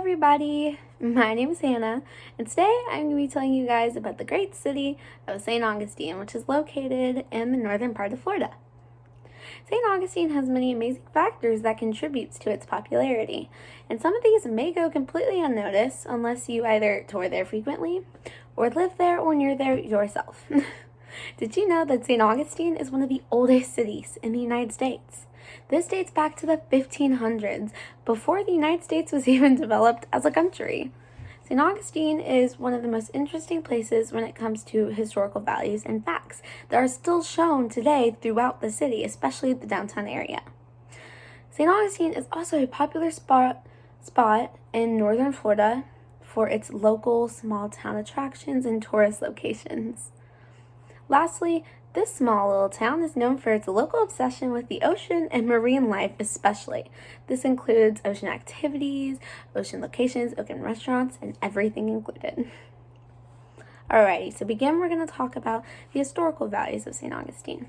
everybody, my name is Hannah, and today I'm going to be telling you guys about the great city of St. Augustine, which is located in the northern part of Florida. St. Augustine has many amazing factors that contributes to its popularity, and some of these may go completely unnoticed unless you either tour there frequently or live there or near there yourself. Did you know that St. Augustine is one of the oldest cities in the United States? This dates back to the 1500s, before the United States was even developed as a country. St. Augustine is one of the most interesting places when it comes to historical values and facts that are still shown today throughout the city, especially the downtown area. St. Augustine is also a popular spot in northern Florida for its local small town attractions and tourist locations. Lastly, this small little town is known for its local obsession with the ocean and marine life especially. This includes ocean activities, ocean locations, ocean restaurants, and everything included. Alrighty, to begin, we're going to talk about the historical values of St. Augustine.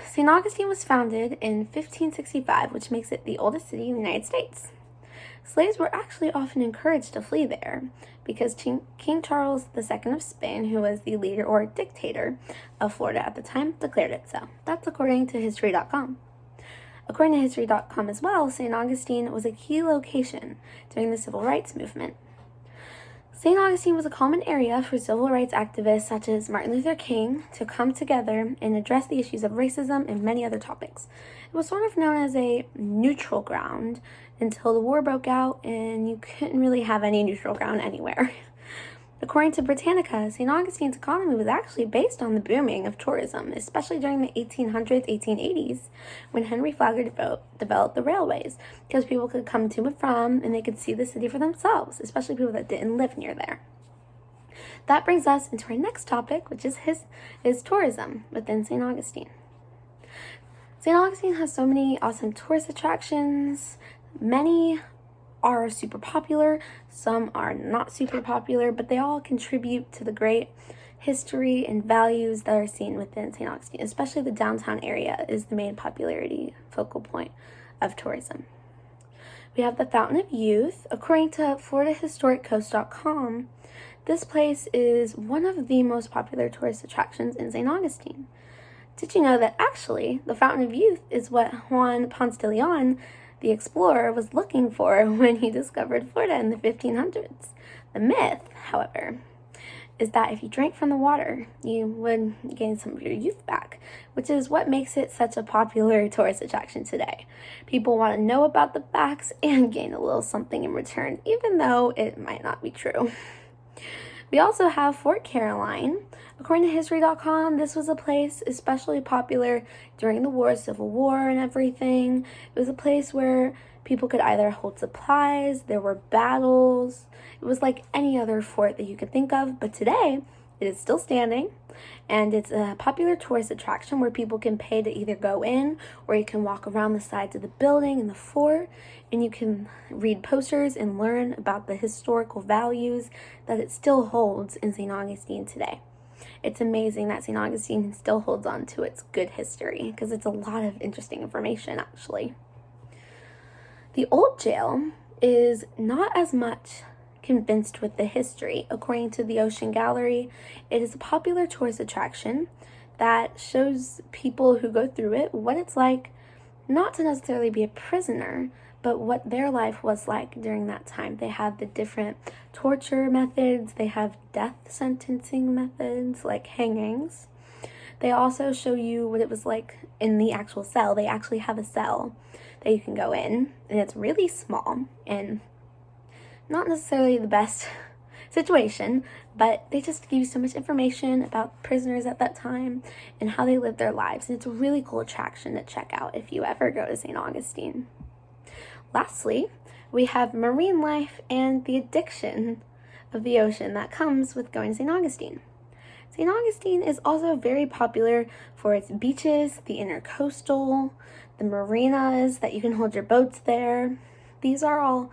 St. Augustine was founded in 1565, which makes it the oldest city in the United States. Slaves were actually often encouraged to flee there because King Charles II of Spain, who was the leader or dictator of Florida at the time, declared it so. That's according to History.com. According to History.com as well, St. Augustine was a key location during the Civil Rights Movement. St. Augustine was a common area for civil rights activists such as Martin Luther King to come together and address the issues of racism and many other topics. It was sort of known as a neutral ground until the war broke out and you couldn't really have any neutral ground anywhere. According to Britannica, St. Augustine's economy was actually based on the booming of tourism, especially during the 1800s, 1880s, when Henry Flagler developed the railways, because people could come to and from and they could see the city for themselves, especially people that didn't live near there. That brings us into our next topic, which is tourism within St. Augustine. St. Augustine has so many awesome tourist attractions. Many are super popular, some are not super popular, but they all contribute to the great history and values that are seen within St. Augustine. Especially the downtown area is the main popularity focal point of tourism. We have the Fountain of Youth. According to FloridaHistoricCoast.com, this place is one of the most popular tourist attractions in St. Augustine. Did you know that actually the Fountain of Youth is what Juan Ponce de Leon, the explorer, was looking for when he discovered Florida in the 1500s. The myth, however, is that if you drank from the water, you would gain some of your youth back, which is what makes it such a popular tourist attraction today. People want to know about the facts and gain a little something in return, even though it might not be true. We also have Fort Caroline. According to History.com, this was a place especially popular during the war, Civil War and everything. It was a place where people could either hold supplies, there were battles. It was like any other fort that you could think of, but today it is still standing, and it's a popular tourist attraction where people can pay to either go in or you can walk around the sides of the building and the fort, and you can read posters and learn about the historical values that it still holds in St. Augustine today. It's amazing that St. Augustine still holds on to its good history because it's a lot of interesting information, actually. The old jail is not as much convinced with the history. According to the Ocean Gallery, it is a popular tourist attraction that shows people who go through it what it's like not to necessarily be a prisoner, but what their life was like during that time. They have the different torture methods, they have death sentencing methods like hangings. They also show you what it was like in the actual cell. They actually have a cell that you can go in, and it's really small and not necessarily the best situation, but they just give you so much information about prisoners at that time and how they lived their lives. And it's a really cool attraction to check out if you ever go to St. Augustine. Lastly, we have marine life and the addiction of the ocean that comes with going to St. Augustine. St. Augustine is also very popular for its beaches, the intercoastal, the marinas that you can hold your boats there. These are all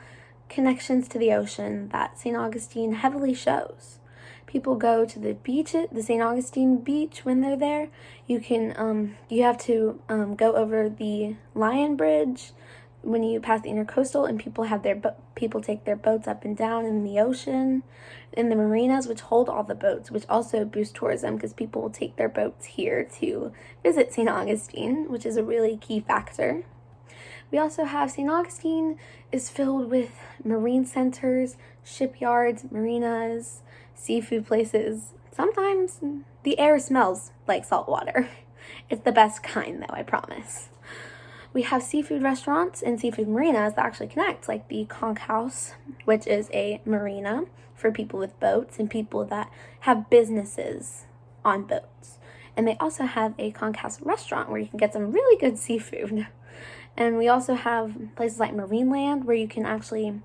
connections to the ocean that St. Augustine heavily shows. People go to the beach, the St. Augustine beach when they're there. You have to go over the Lion Bridge, when you pass the intercoastal and people take their boats up and down in the ocean, in the marinas, which hold all the boats, which also boost tourism because people will take their boats here to visit St. Augustine, which is a really key factor. We also have St. Augustine is filled with marine centers, shipyards, marinas, seafood places. Sometimes the air smells like salt water. It's the best kind, though, I promise. We have seafood restaurants and seafood marinas that actually connect, like the Conch House, which is a marina for people with boats and people that have businesses on boats. And they also have a Conch House restaurant where you can get some really good seafood. And we also have places like Marineland where you can actually,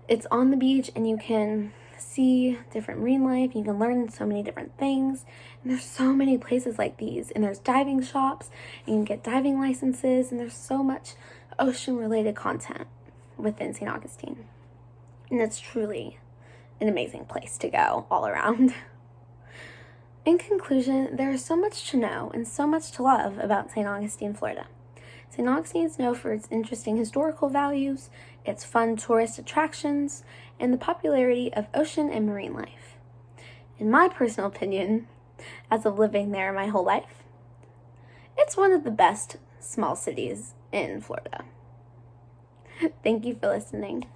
it's on the beach and you can see different marine life. You can learn so many different things. And there's so many places like these. And there's diving shops. And you can get diving licenses. And there's so much ocean-related content within St. Augustine. And it's truly an amazing place to go all around. In conclusion, there is so much to know and so much to love about St. Augustine, Florida. St. Augustine is known for its interesting historical values, its fun tourist attractions, and the popularity of ocean and marine life. In my personal opinion, as of living there my whole life, it's one of the best small cities in Florida. Thank you for listening.